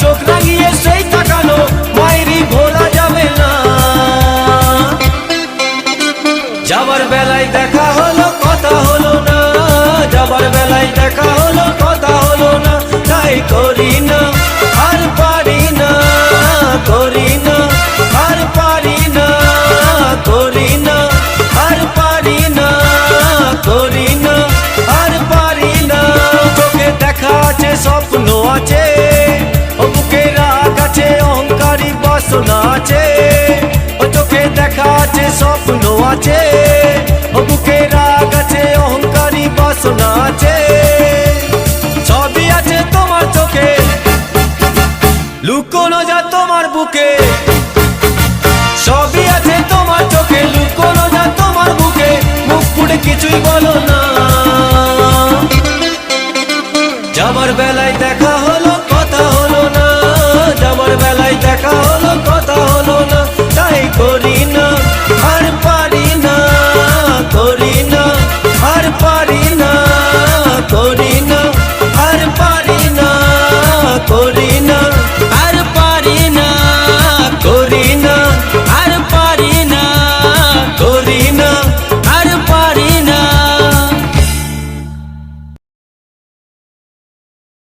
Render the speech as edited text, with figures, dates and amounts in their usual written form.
চোখ রাঙিয়ে সেই তাকানো মায়েরই ভোলা যাবে না। যাবার বেলায় দেখা হলো কথা হলো না, যাবার বেলায় দেখা হলো কথা হলো না। তাই করি না আর পারি না, করি না আর পারি না, করি না আর পারি না, করি না আর পারি না। চোখে দেখা আছে স্বপ্ন আছে, ও বুকে রাগ আছে অহংকারী বাসনা আছে। ও চোখে দেখা আছে স্বপ্ন আছে, ও বুকে রাগ আছে অহংকারী বাসনা আছে। সবই আছে তোমার চোখে, লুকোনো যা তোমার বুকে। সবই আছে তোমার চোখে, লুকোনো যা তোমার বুকে। মুখ পুড়ে কিছুই বলো না। যাবার বেলায় দেখা হলো